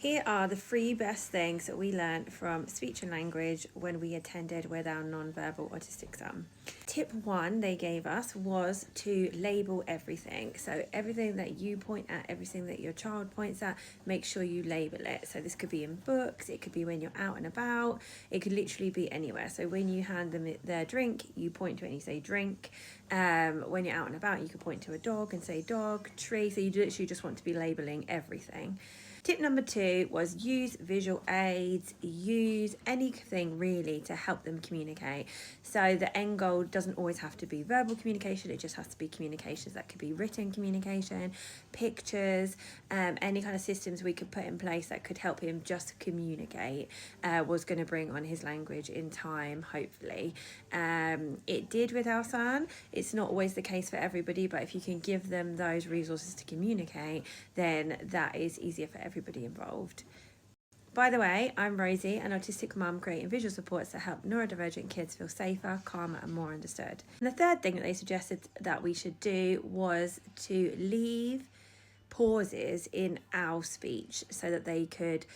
Here are the 3 best things that we learned from speech and language when we attended with our non-verbal autistic exam. Tip 1 they gave us was to label everything. So everything that you point at, everything that your child points at, make sure you label it. So this could be in books, it could be when you're out and about, it could literally be anywhere. So when you hand them their drink, you point to it and you say drink. When you're out and about, you could point to a dog and say dog, tree. So you literally just want to be labeling everything. Tip number 2 was use visual aids, use anything really to help them communicate. So the end goal doesn't always have to be verbal communication, it just has to be communications. That could be written communication, pictures, any kind of systems we could put in place that could help him just communicate was going to bring on his language in time, hopefully. It did with our son. It's not always the case for everybody, but if you can give them those resources to communicate, then that is easier for everybody involved. By the way, I'm Rosie, an autistic mum creating visual supports that help neurodivergent kids feel safer, calmer and more understood. And the third thing that they suggested that we should do was to leave pauses in our speech so that they could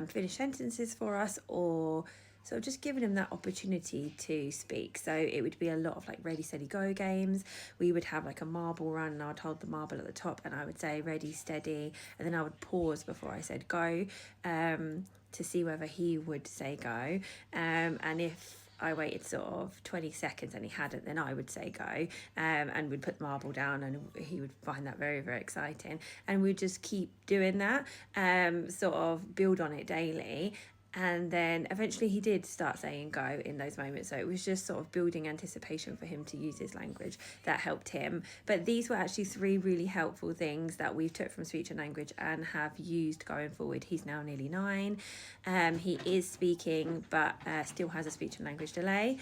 finish sentences for us, or sort of just giving them that opportunity to speak. So it would be a lot of like ready, steady, go games. We would have like a marble run and I'd hold the marble at the top and I would say ready, steady, and then I would pause before I said go to see whether he would say go. And if I waited sort of 20 seconds and he hadn't, then I would say go, and we'd put the marble down and he would find that very, very exciting. And we'd just keep doing that, sort of build on it daily. And then eventually he did start saying go in those moments. So it was just sort of building anticipation for him to use his language that helped him. But these were actually 3 really helpful things that we've took from speech and language and have used going forward. He's now nearly 9. He is speaking, but still has a speech and language delay.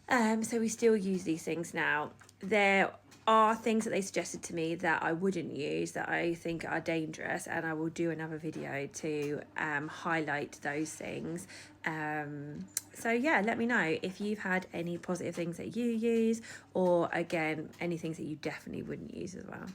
So we still use these things now. There are things that they suggested to me that I wouldn't use, that I think are dangerous, and I will do another video to highlight those things. So yeah, let me know if you've had any positive things that you use, or again, any things that you definitely wouldn't use as well.